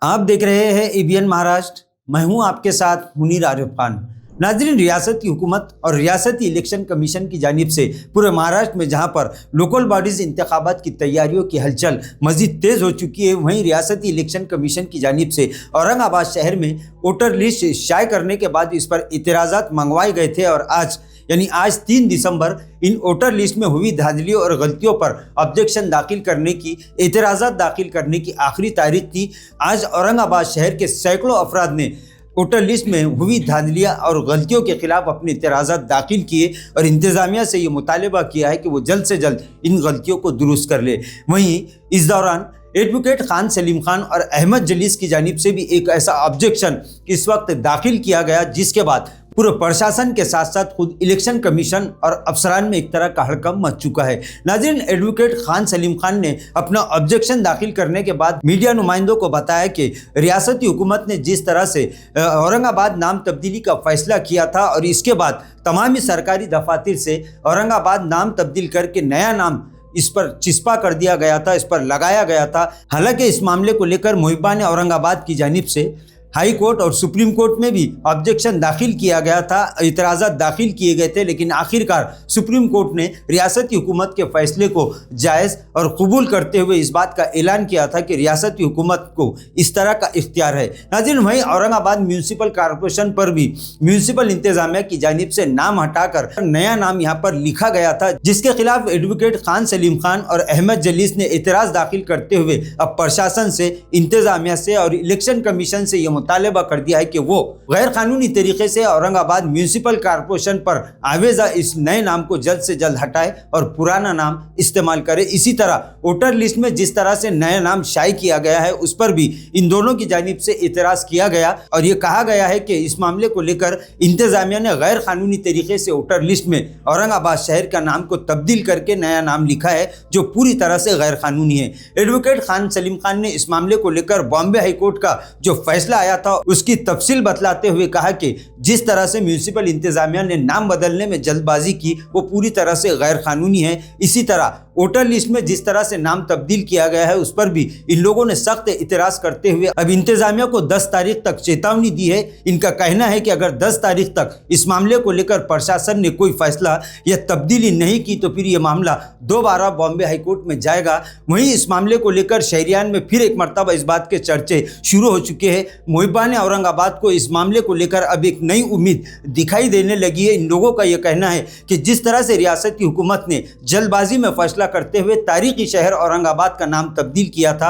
आप देख रहे हैं एबीएन महाराष्ट्र। मैं हूं आपके साथ मुनीर आरिफ खान। नाजरीन, रियासती हुकूमत और रियासती इलेक्शन कमीशन की जानिब से पूरे महाराष्ट्र में जहां पर लोकल बॉडीज़ इंतखाबात की तैयारियों की हलचल मज़ीद तेज़ हो चुकी है, वहीं रियासती इलेक्शन कमीशन की जानिब से औरंगाबाद शहर में वोटर लिस्ट शाये करने के बाद इस पर इतराज़ात मंगवाए गए थे और आज 3 दिसंबर इन वोटर लिस्ट में हुई धांधलियों और गलतियों पर ऑब्जेक्शन दाखिल करने की, एतराज़ात दाखिल करने की आखिरी तारीख थी। आज औरंगाबाद शहर के सैकड़ों अफराद ने वोटर लिस्ट में हुई धांधलियाँ और गलतियों के खिलाफ अपने एतराज़ात दाखिल किए और इंतज़ामिया से ये मुतालबा किया है कि वो जल्द से जल्द इन गलतियों को दुरुस्त कर ले। वहीं इस दौरान एडवोकेट खान सलीम खान और अहमद जलीस की जानिब से भी एक ऐसा ऑब्जेक्शन इस वक्त दाखिल किया गया, जिसके बाद पूरे प्रशासन के साथ साथ खुद इलेक्शन कमीशन और अफसरान में एक तरह का हड़कंप मच चुका है। नाज़रीन, एडवोकेट खान सलीम खान ने अपना ऑब्जेक्शन दाखिल करने के बाद मीडिया नुमाइंदों को बताया कि रियासती हुकूमत ने जिस तरह से औरंगाबाद नाम तब्दीली का फैसला किया था और इसके बाद तमामी सरकारी दफातर से औरंगाबाद नाम तब्दील करके नया नाम इस पर चिस्पा कर दिया गया था, इस पर लगाया गया था। हालांकि इस मामले को लेकर मुहिबान औरंगाबाद की जानिब से हाई कोर्ट और सुप्रीम कोर्ट में भी ऑब्जेक्शन दाखिल किया गया था, इतराज़ात दाखिल किए गए थे, लेकिन आखिरकार सुप्रीम कोर्ट ने रियासती हुकूमत के फैसले को जायज़ और कबूल करते हुए इस बात का ऐलान किया था कि रियासती हुकूमत को इस तरह का इख्तियार है। नाज़रीन, वहीं औरंगाबाद म्यूनसिपल कॉरपोरेशन पर भी म्यूनसिपल इंतजामिया की जानिब से नाम हटाकर नया नाम यहाँ पर लिखा गया था, जिसके खिलाफ एडवोकेट खान सलीम खान और अहमद जलीस ने एतराज़ दाखिल करते हुए अब प्रशासन से, इंतजामिया से और इलेक्शन कमीशन से ये मुतालबा कर दिया है कि वो गैर कानूनी तरीके से औरंगाबाद म्यूनसिपल कॉरपोरेशन पर आवेजा इस नए नाम को जल्द से जल्द हटाए और पुराना नाम इस्तेमाल करे। इसी तरह वोटर लिस्ट में जिस तरह से नया नाम शाये किया गया है उस पर भी इन दोनों की जानिब से इतराज़ किया गया और ये कहा गया है कि इस मामले को लेकर इंतजामिया ने गैर कानूनी तरीके से वोटर लिस्ट में औरंगाबाद शहर का नाम को तब्दील करके नया नाम लिखा है, जो पूरी तरह से गैर कानूनी है। एडवोकेट खान सलीम खान ने इस मामले को लेकर बॉम्बे हाई कोर्ट का जो फैसला आया था उसकी तफसील बतलाते हुए कहा कि जिस तरह से म्यूनसिपल इंतजामिया ने नाम बदलने में जल्दबाजी की वो पूरी तरह से गैर कानूनी है। इसी तरह वोटर लिस्ट में जिस तरह से नाम तब्दील किया गया है उस पर भी इन लोगों ने सख्त इतराज़ करते हुए अब इंतजामिया को 10 तारीख तक चेतावनी दी है। इनका कहना है कि अगर 10 तारीख तक इस मामले को लेकर प्रशासन ने कोई फैसला या तब्दीली नहीं की तो फिर ये मामला दोबारा बॉम्बे हाई कोर्ट में जाएगा। वहीं इस मामले को लेकर शहरियान में फिर एक मरतबा इस बात के चर्चे शुरू हो चुके हैं। मुहिबान औरंगाबाद को इस मामले को लेकर अब एक नई उम्मीद दिखाई देने लगी है। इन लोगों का यह कहना है कि जिस तरह से रियासती हुकूमत ने जल्दबाजी में फैसला करते हुए तारीखी शहर औरंगाबाद का नाम तब्दील किया था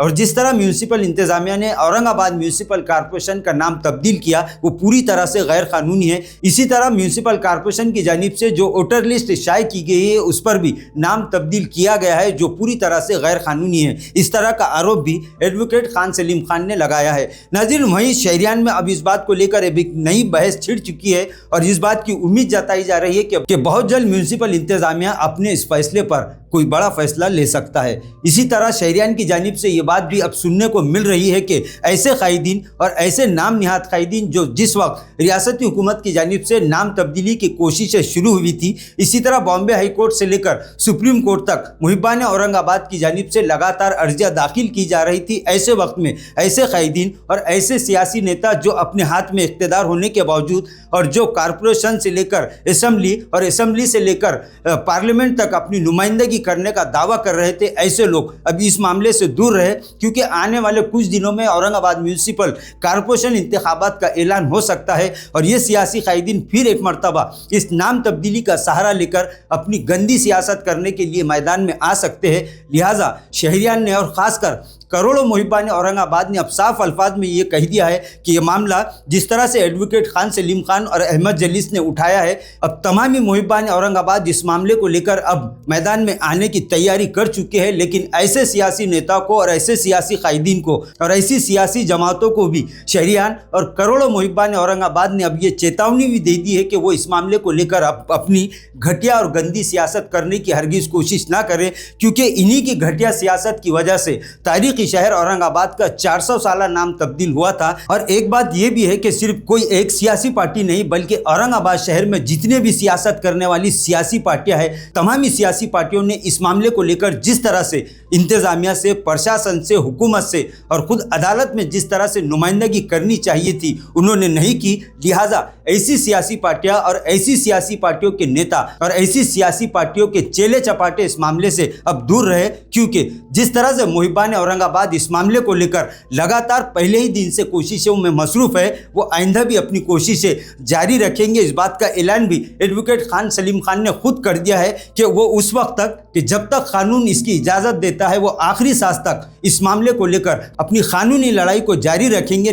और जिस तरह म्यूनसिपल इंतजामिया ने औरंगाबाद म्यूनसिपल कॉरपोरेशन का नाम तब्दील किया वो पूरी तरह से गैर कानूनी है। इसी तरह म्यूनसिपल कॉरपोरेशन की जानिब से जो वोटर लिस्ट शाये की गई है उस पर भी नाम तब्दील किया गया है, जो पूरी तरह से गैर कानूनी है। इस तरह का आरोप भी एडवोकेट खान सलीम खान ने लगाया है। नाज़रीन, वहीं शहरियान में अब इस बात को लेकर एक नई बहस छिड़ चुकी है और इस बात की उम्मीद जताई जा रही है कि बहुत जल्द म्यूनसिपल इंतजामिया अपने इस फैसले पर कोई बड़ा फैसला ले सकता है। इसी तरह शहरियान की जानिब से ये बात भी अब सुनने को मिल रही है कि ऐसे कायदीन और ऐसे नाम निहाद कायदीन जो जिस वक्त रियासती हुकूमत की जानिब से नाम तब्दीली की कोशिशें शुरू हुई थी, इसी तरह बॉम्बे हाई कोर्ट से लेकर सुप्रीम कोर्ट तक मुहिबान औरंगाबाद की जानिब से लगातार अर्जियाँ दाखिल की जा रही थी। ऐसे वक्त में ऐसे कायदीन और ऐसे सियासी नेता जो अपने हाथ में इख्तियार होने के बावजूद और जो कॉरपोरेशन से लेकर असेंबली और असेंबली से लेकर पार्लियामेंट तक अपनी नुमाइंदगी करने का दावा कर रहे थे, ऐसे लोग अब इस मामले से दूर रहे, क्योंकि आने वाले कुछ दिनों में औरंगाबाद म्यूनसिपल कॉरपोरेशन इंतखाबात का ऐलान हो सकता है और ये सियासी कायदीन फिर एक मरतबा इस नाम तब्दीली का सहारा लेकर अपनी गंदी सियासत करने के लिए मैदान में आ सकते हैं। लिहाजा शहरियान ने और ख़ासकर करोड़ों मुहिबान औरंगाबाद ने अब साफ अल्फाज में ये कह दिया है कि ये मामला जिस तरह से एडवोकेट खान सलीम खान और अहमद जलीस ने उठाया है, अब तमामी मुहिबान औरंगाबाद इस मामले को लेकर अब मैदान में आने की तैयारी कर चुके हैं। लेकिन ऐसे सियासी नेता को और ऐसे सियासी कायदीन को और ऐसी सियासी जमातों को भी शहरियान और करोड़ों मुहिबान औरंगाबाद ने अब ये चेतावनी भी दे दी है कि वो इस मामले को लेकर अपनी घटिया और गंदी सियासत करने की हरगिज़ कोशिश ना करें, क्योंकि इन्हीं की घटिया सियासत की वजह से तारीख तारीखी शहर औरंगाबाद का 400 साला नाम तब्दील हुआ था। और एक बात यह भी है कि सिर्फ कोई एक सियासी पार्टी नहीं बल्कि औरंगाबाद शहर में जितने भी सियासत करने वाली सियासी पार्टियां हैं, तमाम ही सियासी पार्टियों ने इस मामले को लेकर जिस तरह से इंतजामिया से, प्रशासन से, हुकूमत से और खुद अदालत में जिस तरह से नुमाइंदगी करनी चाहिए थी उन्होंने नहीं की। लिहाजा ऐसी सियासी पार्टियां और ऐसी सियासी पार्टियों के नेता और ऐसी सियासी पार्टियों के चेले चपाटे इस मामले से अब दूर रहे, क्योंकि जिस तरह से मुहिबान औरंगाबाद इस मामले को लेकर लगातार पहले ही दिन से कोशिशों में मसरूफ है, वो आइंदा भी अपनी कोशिशें जारी रखेंगे। इस बात का ऐलान भी एडवोकेट खान सलीम खान ने खुद कर दिया है कि वो उस वक्त तक कि जब तक कानून इसकी इजाज़त देता है वो आखिरी सांस तक इस मामले को लेकर अपनी कानूनी लड़ाई को जारी रखेंगे।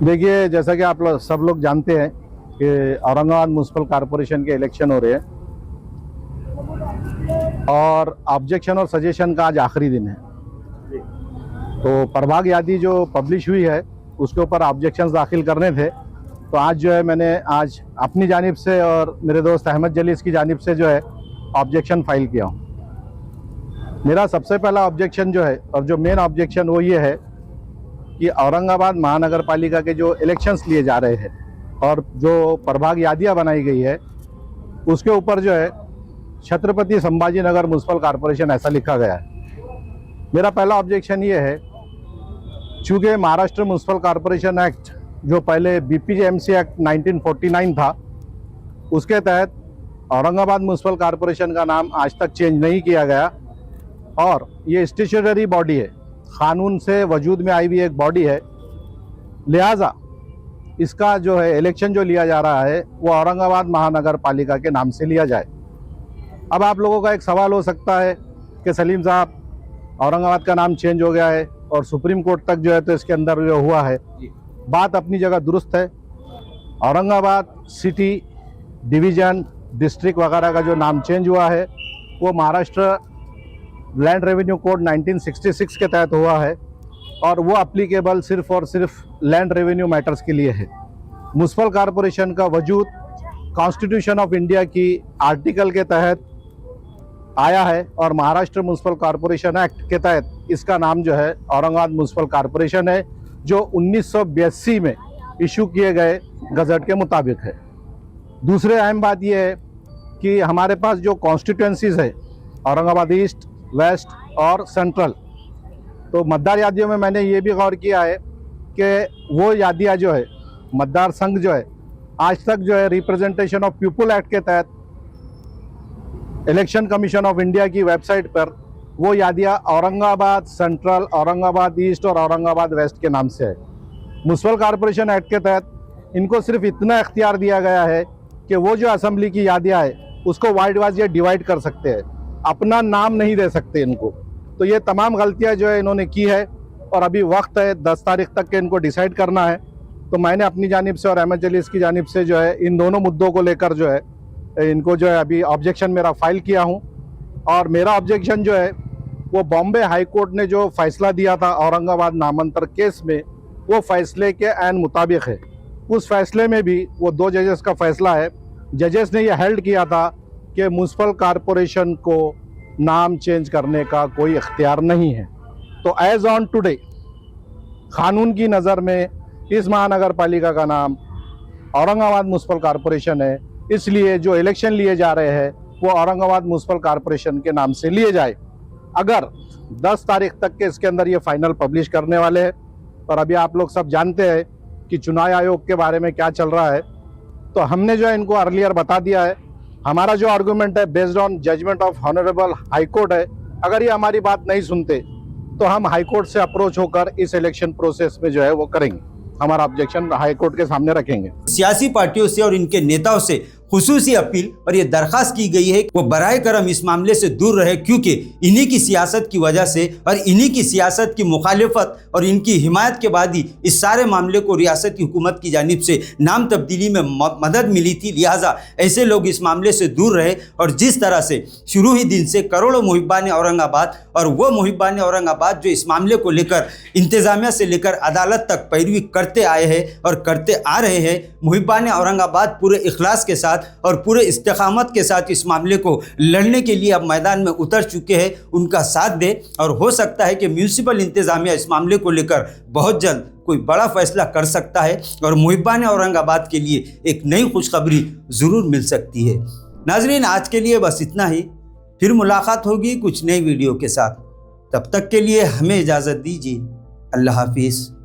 देखिए, जैसा कि आप सब लोग जानते हैं कि औरंगाबाद म्युनिसिपल कॉरपोरेशन के इलेक्शन हो रहे हैं और ऑब्जेक्शन और सजेशन का आज आखिरी दिन है। तो प्रभाग यादी जो पब्लिश हुई है उसके ऊपर ऑब्जेक्शंस दाखिल करने थे, तो आज जो है मैंने आज अपनी जानिब से और मेरे दोस्त अहमद जलीस की जानिब से जो है ऑब्जेक्शन फाइल किया हूँ। मेरा सबसे पहला ऑब्जेक्शन जो है और जो मेन ऑब्जेक्शन वो ये है कि औरंगाबाद महानगर पालिका के जो इलेक्शंस लिए जा रहे हैं और जो प्रभाग यादियाँ बनाई गई है उसके ऊपर जो है छत्रपति संभाजी नगर म्युनिसिपल कॉरपोरेशन ऐसा लिखा गया है। मेरा पहला ऑब्जेक्शन ये है, चूँकि महाराष्ट्र म्युनिसिपल कॉरपोरेशन एक्ट जो पहले BPJMC एक्ट 1949 था उसके तहत औरंगाबाद म्युनिसिपल कॉरपोरेशन का नाम आज तक चेंज नहीं किया गया और ये स्टेचुटरी बॉडी है, कानून से वजूद में आई हुई एक बॉडी है। लिहाजा इसका जो है इलेक्शन जो लिया जा रहा है वो औरंगाबाद महानगर पालिका के नाम से लिया जाए। अब आप लोगों का एक सवाल हो सकता है कि सलीम साहब, औरंगाबाद का नाम चेंज हो गया है और सुप्रीम कोर्ट तक जो है तो इसके अंदर जो हुआ है, बात अपनी जगह दुरुस्त है। औरंगाबाद सिटी, डिवीज़न, डिस्ट्रिक्ट वगैरह का जो नाम चेंज हुआ है वो महाराष्ट्र लैंड रेवेन्यू कोड 1966 के तहत हुआ है और वो अप्लीकेबल सिर्फ और सिर्फ लैंड रेवेन्यू मैटर्स के लिए है। म्युनिसिपल कॉरपोरेशन का वजूद कॉन्स्टिट्यूशन ऑफ इंडिया की आर्टिकल के तहत आया है और महाराष्ट्र म्युनिसिपल कॉरपोरेशन एक्ट के तहत इसका नाम जो है औरंगाबाद म्युनिसिपल कॉरपोरेशन है, जो 1982 में इशू किए गए गजट के मुताबिक है। दूसरे अहम बात यह है कि हमारे पास जो कॉन्स्टिट्यूंसीज़ है औरंगाबाद ईस्ट, वेस्ट और सेंट्रल, तो मतदार यादियों में मैंने ये भी गौर किया है कि वो यादियाँ जो है मतदार संघ जो है आज तक जो है रिप्रेजेंटेशन ऑफ पीपल एक्ट के तहत इलेक्शन कमीशन ऑफ इंडिया की वेबसाइट पर वो यादियाँ औरंगाबाद सेंट्रल, औरंगाबाद ईस्ट और औरंगाबाद वेस्ट के नाम से है। म्युनिसिपल कॉरपोरेशन एक्ट के तहत इनको सिर्फ इतना इख्तियार दिया गया है कि वो जो असेंबली की यादियाँ है उसको वार्ड वाइज ये डिवाइड कर सकते हैं, अपना नाम नहीं दे सकते इनको। तो ये तमाम गलतियाँ जो है इन्होंने की है और अभी वक्त है 10 तारीख तक के इनको डिसाइड करना है। तो मैंने अपनी जानिब से और अहमद जलीस की जानिब से जो है इन दोनों मुद्दों को लेकर जो है इनको जो है अभी ऑब्जेक्शन मेरा फाइल किया हूँ। और मेरा ऑब्जेक्शन जो है वो बॉम्बे हाई कोर्ट ने जो फैसला दिया था औरंगाबाद नामांतर केस में, वो फैसले के ऐन मुताबिक है। उस फैसले में भी वो 2 जजेस का फैसला है। जजेस ने यह हेल्ड किया था कि म्युनिसिपल कॉरपोरेशन को नाम चेंज करने का कोई इख्तियार नहीं है। तो एज ऑन टुडे कानून की नज़र में इस महानगर पालिका का नाम औरंगाबाद म्युनिसिपल कॉरपोरेशन है, इसलिए जो इलेक्शन लिए जा रहे हैं वो औरंगाबाद म्युनिसिपल कॉरपोरेशन के नाम से लिए जाए। अगर 10 तारीख तक के इसके अंदर ये फाइनल पब्लिश करने वाले हैं और अभी आप लोग सब जानते हैं कि चुनाव आयोग के बारे में क्या चल रहा है, तो हमने जो है इनको अर्लियर बता दिया है। हमारा जो आर्गूमेंट है based on judgment of honourable high court है। अगर ये हमारी बात नहीं सुनते तो हम हाई कोर्ट से अप्रोच होकर इस इलेक्शन प्रोसेस में जो है वो करेंगे, हमारा ऑब्जेक्शन हाई कोर्ट के सामने रखेंगे। सियासी पार्टियों से और इनके नेताओं से खुसूसी अपील और ये दरखास्त की गई है वो बराए करम इस मामले से दूर रहे, क्योंकि इन्हीं की सियासत की वजह से और इन्हीं की सियासत की मुखालिफत और इनकी हिमायत के बाद ही इस सारे मामले को रियासती हुकूमत की जानिब से नाम तब्दीली में मदद मिली थी। लिहाजा ऐसे लोग इस मामले से दूर रहे और जिस तरह से शुरू ही दिन से करोड़ों मुहिब्बान औरंगाबाद और वो मुहिब्बान औरंगाबाद जो इस मामले को लेकर इंतजामिया से लेकर अदालत तक पैरवी करते आए हैं और करते आ रहे हैं, मुहिब्बान औरंगाबाद पूरे इखलास के साथ साथ और पूरे इस्तेकामत के साथ इस मामले को लड़ने के लिए अब मैदान में उतर चुके हैं, उनका साथ दे। और हो सकता है कि म्यूनसिपल इंतज़ामिया इस मामले को लेकर बहुत जल्द कोई बड़ा फैसला कर सकता है और मुहिब्बान औरंगाबाद के लिए एक नई खुशखबरी ज़रूर मिल सकती है। नाजरीन, आज के लिए बस इतना ही। फिर मुलाकात होगी कुछ नई वीडियो के साथ। तब तक के लिए हमें इजाज़त दीजिए। अल्लाह हाफिज़।